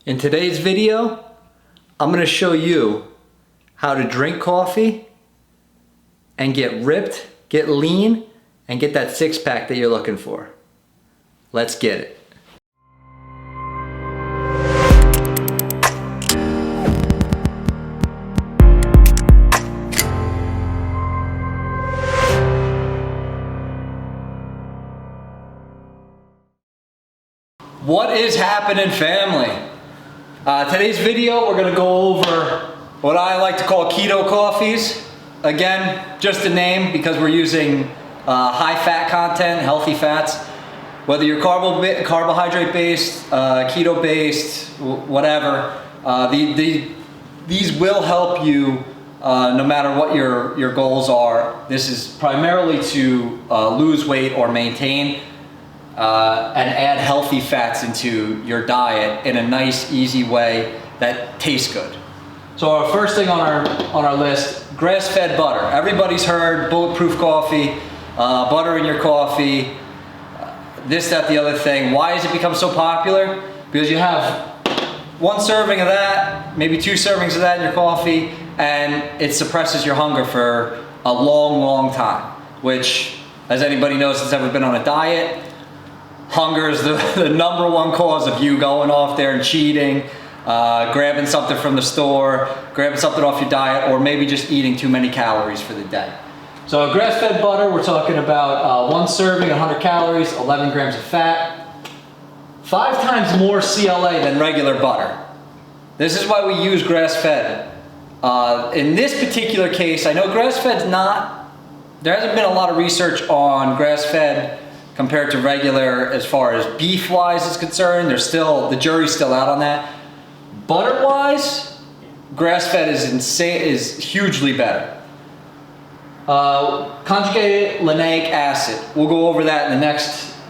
In today's video, I'm going to show you how to drink coffee and get ripped, get lean, and get that six-pack that you're looking for. Let's get it. What is happening, family? Today's video, we're gonna go over what I like to call keto coffees. Again, just a name because we're using high fat content, healthy fats. Whether you're carbohydrate based, keto based, whatever, these will help you no matter what your goals are. This is primarily to lose weight or maintain and add healthy fats into your diet in a nice, easy way that tastes good. So our first thing on our list, grass-fed butter. Everybody's heard bulletproof coffee, butter in your coffee, this, that, the other thing. Why has it become so popular? Because you have one serving of that, maybe two servings of that in your coffee, and it suppresses your hunger for a long, long time, which, as anybody knows that's ever been on a diet, hunger is the number one cause of you going off there and cheating, grabbing something from the store, grabbing something off your diet, or maybe just eating too many calories for the day. So grass-fed butter, we're talking about one serving, 100 calories, 11 grams of fat, 5 times more CLA than regular butter. This is why we use grass-fed. In this particular case, I know grass-fed's there hasn't been a lot of research on grass-fed compared to regular as far as beef-wise is concerned. The jury's still out on that. Butter-wise, grass-fed is hugely better. Conjugated linoleic acid. We'll go over that in the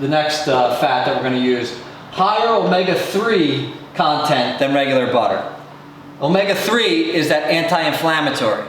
next fat that we're going to use. Higher omega-3 content than regular butter. Omega-3 is that anti-inflammatory,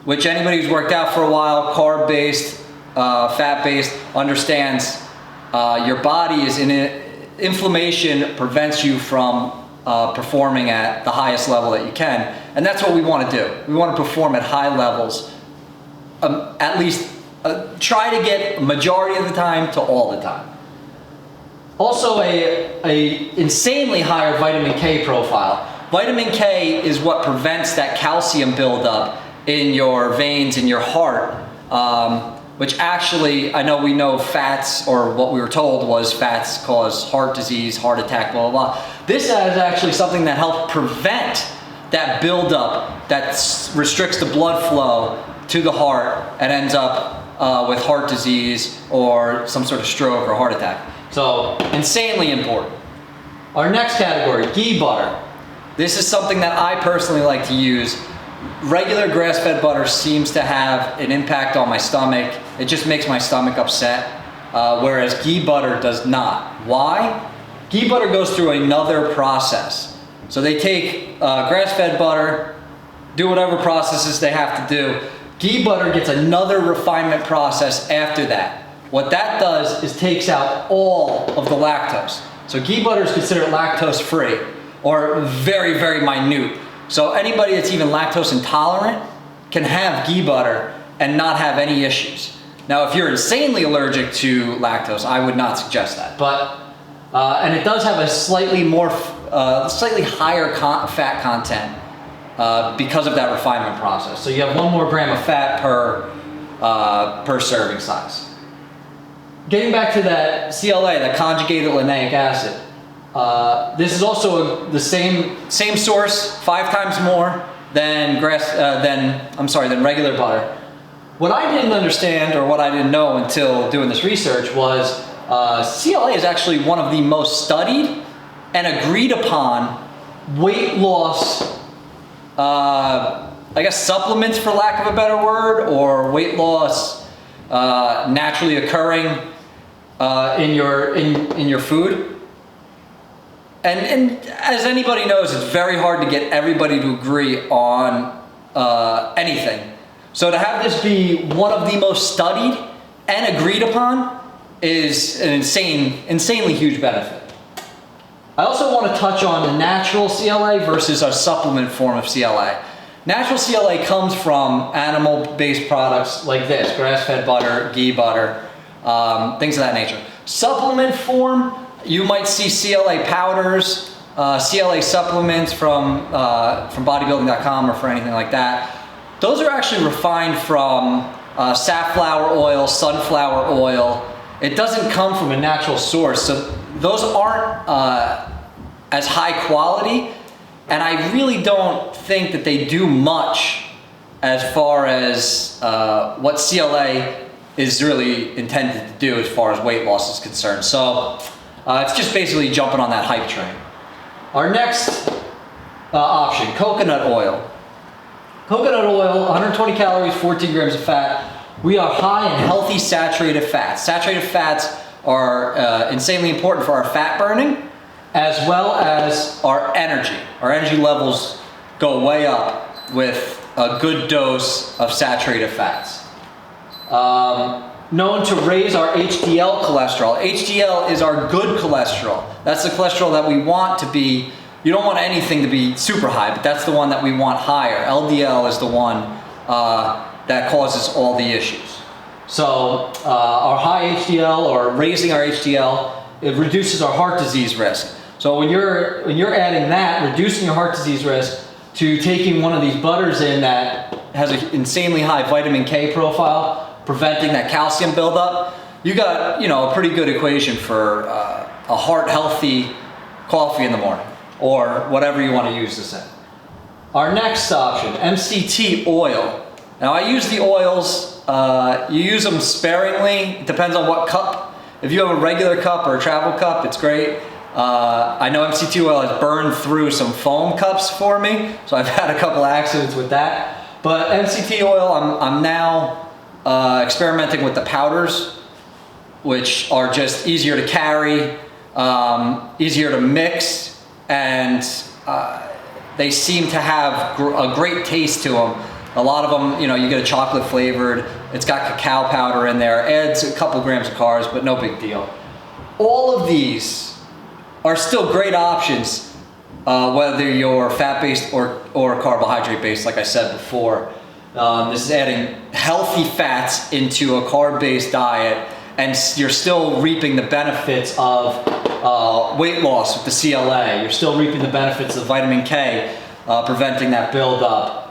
which anybody who's worked out for a while, carb-based, fat-based, understands your body is in it. Inflammation prevents you from performing at the highest level that you can, and that's what we want to do. We want to perform at high levels, at least try to get majority of the time to all the time. Also, a insanely higher vitamin K profile. Vitamin K is what prevents that calcium buildup in your veins, in your heart. Which actually, I know we know fats, or what we were told was fats cause heart disease, heart attack, blah, blah, blah. This is actually something that helps prevent that buildup that restricts the blood flow to the heart and ends up with heart disease or some sort of stroke or heart attack. So, insanely important. Our next category, ghee butter. This is something that I personally like to use. Regular grass-fed butter seems to have an impact on my stomach. It just makes my stomach upset, whereas ghee butter does not. Why? Ghee butter goes through another process. So they take grass-fed butter, do whatever processes they have to do. Ghee butter gets another refinement process after that. What that does is takes out all of the lactose. So ghee butter is considered lactose-free, or very, very minute. So anybody that's even lactose intolerant can have ghee butter and not have any issues. Now, if you're insanely allergic to lactose, I would not suggest that. But and it does have a slightly higher fat content because of that refinement process. So you have 1 more gram of fat per serving size. Getting back to that CLA, that conjugated linoleic acid. This is also the same source, 5 times more than regular butter. What I didn't understand, or what I didn't know until doing this research, was CLA is actually one of the most studied and agreed upon weight loss, I guess supplements for lack of a better word, or weight loss naturally occurring in your food. And as anybody knows, it's very hard to get everybody to agree on anything. So to have this be one of the most studied and agreed upon is an insanely huge benefit. I also want to touch on the natural CLA versus our supplement form of CLA. Natural CLA comes from animal-based products like this, grass-fed butter, ghee butter, things of that nature. Supplement form, you might see CLA powders, CLA supplements from bodybuilding.com or for anything like that. Those are actually refined from safflower oil, sunflower oil. It doesn't come from a natural source, so those aren't as high quality, and I really don't think that they do much as far as what CLA is really intended to do as far as weight loss is concerned. So it's just basically jumping on that hype train. Our next option, coconut oil. Coconut oil, 120 calories, 14 grams of fat. We are high in healthy saturated fats. Saturated fats are insanely important for our fat burning, as well as our energy. Our energy levels go way up with a good dose of saturated fats. Known to raise our HDL cholesterol. HDL is our good cholesterol. That's the cholesterol that we want to be. You don't want anything to be super high, but that's the one that we want higher. LDL is the one that causes all the issues. So our high HDL, or raising our HDL, it reduces our heart disease risk. So when you're adding that, reducing your heart disease risk, to taking one of these butters in that has an insanely high vitamin K profile, preventing that calcium buildup, you got a pretty good equation for a heart healthy coffee in the morning, or whatever you want to use this in. Our next option, MCT oil. Now I use the oils, you use them sparingly, it depends on what cup. If you have a regular cup or a travel cup, it's great. I know MCT oil has burned through some foam cups for me, so I've had a couple accidents with that. But MCT oil, I'm now experimenting with the powders, which are just easier to carry, easier to mix, and they seem to have a great taste to them. A lot of them, you get a chocolate flavored, it's got cacao powder in there, adds a couple grams of carbs, but no big deal. All of these are still great options, whether you're fat-based or carbohydrate-based, like I said before. This is adding healthy fats into a carb-based diet, and you're still reaping the benefits of weight loss with the CLA. You're still reaping the benefits of vitamin K, preventing that buildup,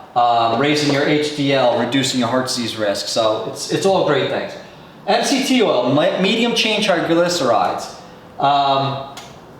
raising your HDL, reducing your heart disease risk. So it's all great things. MCT oil, medium chain triglycerides.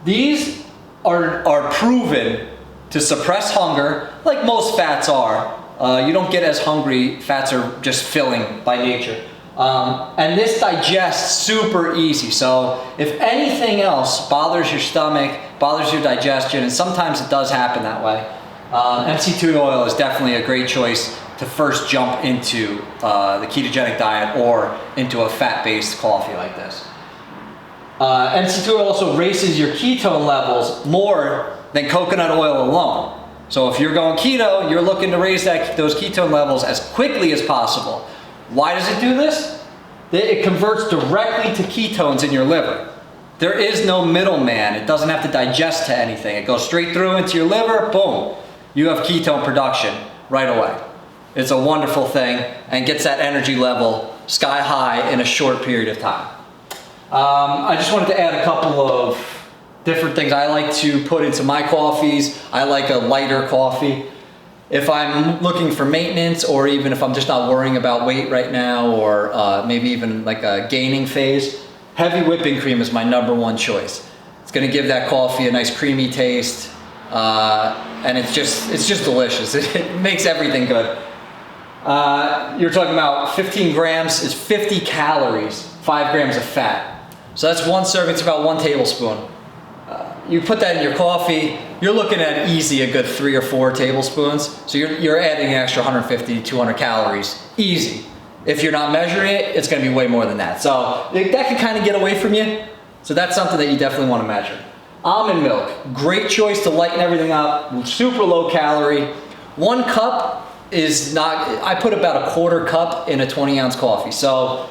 These are proven to suppress hunger, like most fats are. You don't get as hungry, fats are just filling by nature. And this digests super easy. So if anything else bothers your stomach, bothers your digestion, and sometimes it does happen that way, MCT oil is definitely a great choice to first jump into the ketogenic diet or into a fat-based coffee like this. MCT oil also raises your ketone levels more than coconut oil alone. So if you're going keto, you're looking to raise those ketone levels as quickly as possible. Why does it do this? It converts directly to ketones in your liver. There is no middleman. It doesn't have to digest to anything. It goes straight through into your liver, boom. You have ketone production right away. It's a wonderful thing and gets that energy level sky high in a short period of time. I just wanted to add a couple of different things I like to put into my coffees. I like a lighter coffee. If I'm looking for maintenance, or even if I'm just not worrying about weight right now, or maybe even like a gaining phase, heavy whipping cream is my #1 choice. It's gonna give that coffee a nice creamy taste, and it's just delicious. It makes everything good. You're talking about 15 grams is 50 calories, 5 grams of fat. So that's one serving, it's about 1 tablespoon. You put that in your coffee, you're looking at easy a good 3 or 4 tablespoons. So you're adding an extra 150 to 200 calories, easy. If you're not measuring it, it's gonna be way more than that. So that can kind of get away from you. So that's something that you definitely wanna measure. Almond milk, great choice to lighten everything up, super low calorie. 1 cup is not, I put about a 1/4 cup in a 20-ounce coffee. So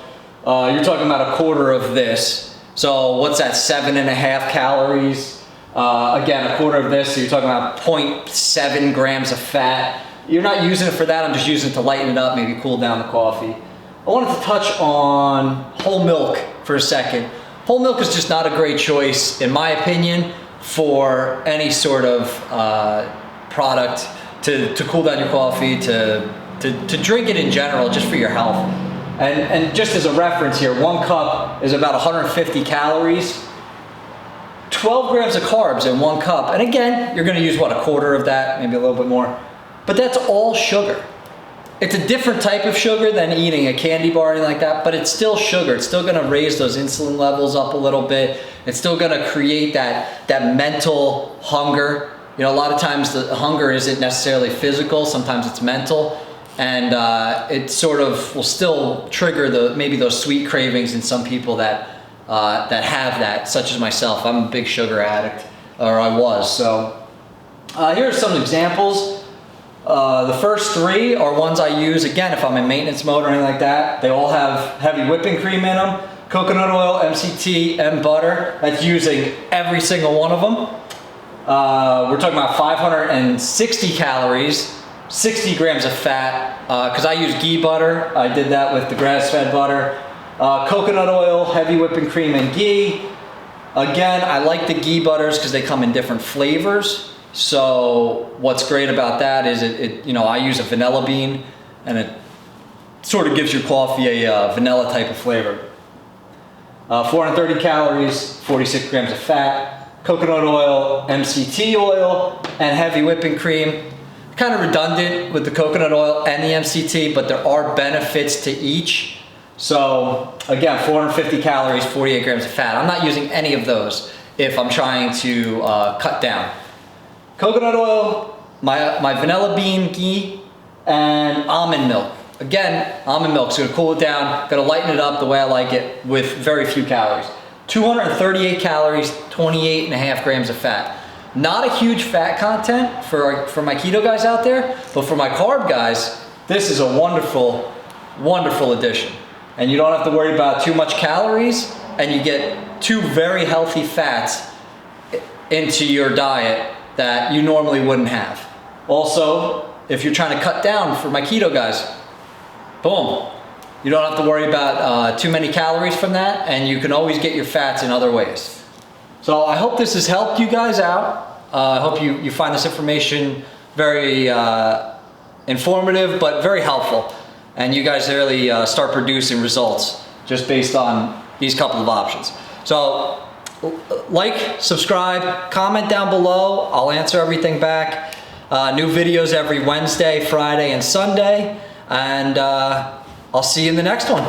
you're talking about a 1/4 of this. So what's that, 7.5 calories? Again, a quarter of this, so you're talking about 0.7 grams of fat. You're not using it for that, I'm just using it to lighten it up, maybe cool down the coffee. I wanted to touch on whole milk for a second. Whole milk is just not a great choice, in my opinion, for any sort of product to cool down your coffee, to drink it in general, just for your health. And just as a reference here, 1 cup is about 150 calories, 12 grams of carbs in 1 cup. And again, you're gonna use what, a quarter of that, maybe a little bit more. But that's all sugar. It's a different type of sugar than eating a candy bar or anything like that, but it's still sugar. It's still gonna raise those insulin levels up a little bit. It's still gonna create that mental hunger. You know, a lot of times the hunger isn't necessarily physical, sometimes it's mental. And it sort of will still trigger maybe those sweet cravings in some people that have that, such as myself. I'm a big sugar addict, or I was. So here are some examples. The first 3 are ones I use, again, if I'm in maintenance mode or anything like that. They all have heavy whipping cream in them, coconut oil, MCT, and butter. That's using every single one of them. We're talking about 560 calories, 60 grams of fat, because I use ghee butter. I did that with the grass-fed butter. Coconut oil, heavy whipping cream, and ghee. Again, I like the ghee butters because they come in different flavors. So what's great about that is you know, I use a vanilla bean, and it sort of gives your coffee a vanilla type of flavor. 430 calories, 46 grams of fat, coconut oil, MCT oil, and heavy whipping cream. Kind of redundant with the coconut oil and the MCT, but there are benefits to each. So again, 450 calories, 48 grams of fat. I'm not using any of those if I'm trying to cut down. Coconut oil, my vanilla bean ghee, and almond milk. Again, almond milk's gonna cool it down, gonna lighten it up the way I like it with very few calories. 238 calories, 28.5 grams of fat. Not a huge fat content for my keto guys out there, but for my carb guys, this is a wonderful, wonderful addition. And you don't have to worry about too much calories, and you get 2 very healthy fats into your diet that you normally wouldn't have. Also, if you're trying to cut down for my keto guys, boom. You don't have to worry about too many calories from that, and you can always get your fats in other ways. So I hope this has helped you guys out. I hope you find this information very informative, but very helpful. And you guys really start producing results just based on these couple of options. So like, subscribe, comment down below. I'll answer everything back. New videos every Wednesday, Friday, and Sunday. And I'll see you in the next one.